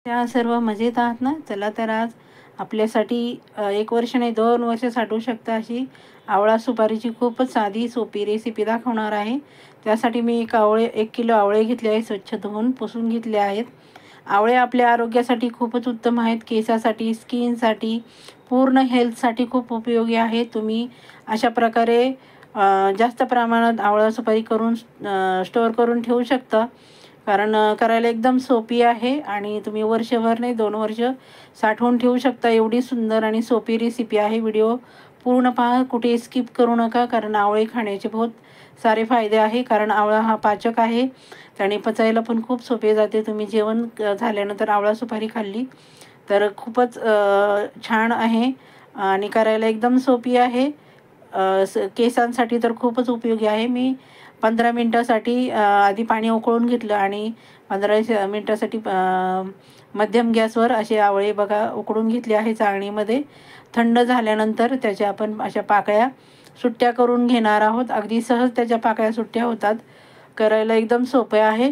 त्या सर्व मजेत आहात ना? चला तर आज आपल्यासाठी 1 वर्ष नाही 2 वर्ष साठवू शकता अशी आवळा सुपारीची खूपच साधी सोपी रेसिपी दाखवणार आहे. त्यासाठी मी 1 किलो आवळे घेतले आहे, स्वच्छ धुवून पुसून घेतले आहेत. आवळे आपल्या आरोग्यासाठी खूपच उत्तम आहेत. केसासाठी, स्किनसाठी, पूर्ण हेल्थसाठी खूप उपयोगी आहे. तुम्ही अशा प्रकारे जास्त प्रमाणात आवळा सुपारी करून स्टोअर करून ठेवू शकता. कारण करायला एकदम सोपी आहे आणि तुम्ही वर्षभर नाही 2 वर्ष साठवून ठेवू शकता. एवढी सुंदर आणि सोपी रेसिपी आहे. व्हिडिओ पूर्ण पहा, कुठे स्किप करू नका. कारण आवळे खाण्याचे बहुत सारे फायदे आहे. कारण आवळा हा पाचक आहे, त्याने पचायला पण खूप सोपे जाते. तुम्ही जेवण झाल्यानंतर आवळा सुपारी खाल्ली तर खूपच छान आहे आणि करायला एकदम सोपी आहे. केसांसाठी तर खूपच उपयोगी आहे. मी 15 मिनटासाठी आधी पाणी उकळून घेतलं आणि 15 मिनटासाठी मध्यम गॅसवर असे आवळे बघा उकडून घेतले आहे चाळणीमध्ये. थंड झाल्यानंतर त्याच्या आपण अशा पाकळ्या सुट्ट्या करून घेणार आहोत. अगदी सहज त्याच्या पाकळ्या सुट्ट्या होतात. करायला एकदम सोपे आहे.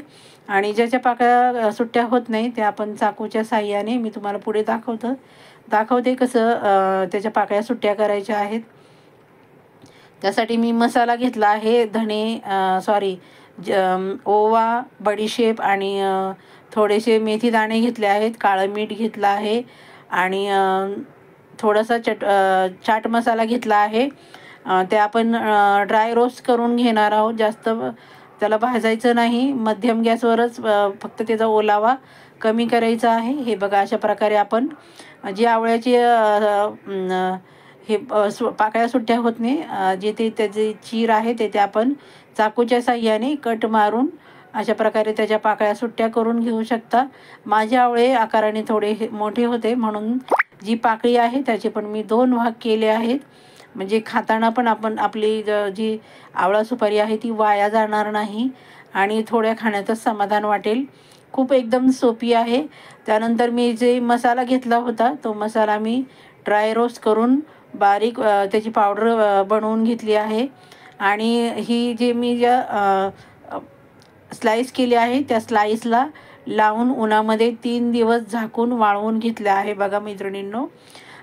आणि ज्याच्या पाकळ्या सुट्ट्या होत नाही त्या आपण चाकूच्या साहाय्याने मी तुम्हाला पुढे दाखवते कसं त्याच्या पाकळ्या सुट्ट्या करायच्या आहेत. त्यासाठी मी मसाला घेतला आहे. ओवा, बडीशेप आणि थोडेसे मेथी दाणे घेतले आहेत. काळं मीठ घेतलं आहे आणि थोडासा चाट मसाला घेतला आहे. ते आपण ड्राय रोस्ट करून घेणार आहोत. जास्त त्याला भाजायचं नाही. मध्यम गॅसवरच फक्त त्याचा ओलावा कमी करायचा आहे. हे बघा अशा प्रकारे आपण जी आवळ्याची पाकळ्या सुट्ट्या होत नाही जे ते त्याचे चीर आहे ते आपण चाकूच्या साहाय्याने कट मारून अशा प्रकारे त्याच्या पाकळ्या सुट्ट्या करून घेऊ शकता. माझे आवळे आकाराने थोडे मोठे होते म्हणून जी पाकळी आहे त्याचे पण मी 2 भाग केले आहेत. म्हणजे खाताना पण आपण आपली जी आवळा सुपारी आहे ती वाया जाणार नाही आणि थोड्या खाण्यातच समाधान वाटेल. खूप एकदम सोपी आहे. त्यानंतर मी जे मसाला घेतला होता तो मसाला मी ड्राय रोस्ट करून बारीक त्याची पावडर बनवून घेतली आहे. आणि ही जे मी स्लाईस केली आहे त्या स्लाईसला लावून उन्हामध्ये 3 दिवस झाकून वाळवून घेतले आहे बघा मैत्रिणींनो.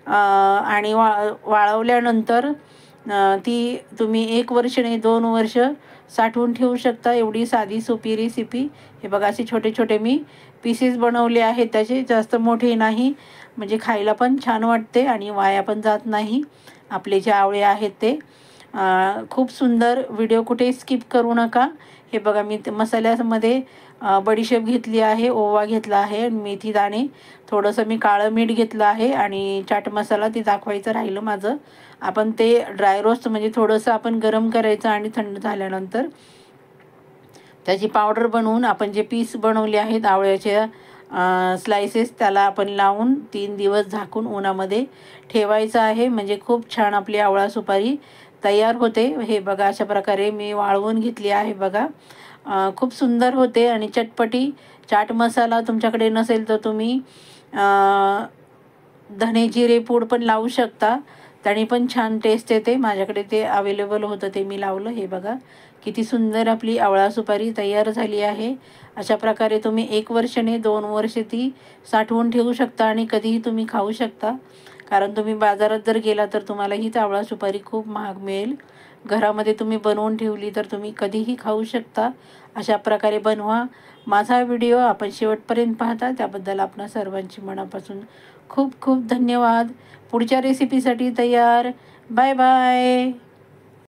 आणि वाळवल्यानंतर ती तुम्ही 1 वर्ष नाही 2 वर्ष साठवून ठेवू शकता. एवढी साधी सोपी रेसिपी. हे बघा असे छोटे छोटे मी पीसेस बनवले आहेत. त्याचे जास्त मोठे नाही म्हणजे खायला पण छान वाटते आणि वाया पण जात नाही आपले जे आवळे आहेत ते. खूप सुंदर. व्हिडिओ कुठे स्किप करू नका. हे बघा मी मसाल्यामध्ये बडीशेप घेतली आहे, ओवा घेतला आहे आणि मेथी दाणे, थोडंसं मी काळं मीठ घेतलं आहे आणि चाट मसाला ते दाखवायचं राहिलं माझं. आपण ते ड्राय रोस्ट म्हणजे थोडंसं आपण गरम करायचं आणि थंड झाल्यानंतर त्याची पावडर बनवून आपण जे पीस बनवले आहेत आवळ्याच्या स्लायसेस त्याला आपण लावून 3 दिवस झाकून उन्हामध्ये ठेवायचं आहे. म्हणजे खूप छान आपली आवळा सुपारी तयार होते. हे बघा अशा प्रकारे मी वाळवून घेतली आहे बघा. खूप सुंदर होते आणि चटपटी. चाट मसाला तुमच्याकडे नसेल तर तुम्ही धने जिरे पूड पण लावू शकता, त्याने पण छान टेस्ट येते. माझ्याकडे ते अवेलेबल होतं ते मी लावलं. हे बघा किती सुंदर आपली आवळा सुपारी तयार झाली आहे. अशा प्रकारे तुम्ही 1 वर्ष नाही 2 वर्ष ती साठवून ठेवू शकता आणि कधीही तुम्ही खाऊ शकता. कारण तुम्ही बाजारात जर गेला तर तुम्हाला हीच आवळा सुपारी खूप महाग मिळेल. घरामध्ये तुम्ही बनवून ठेवली तर तुम्ही कधीही खाऊ शकता. अशा प्रकारे बनवा. माझा व्हिडिओ आपण शेवटपर्यंत पाहता त्याबद्दल आपणा सर्वांची मनापासून खूप खूप धन्यवाद. पुढच्या रेसिपीसाठी तयार. Bye bye.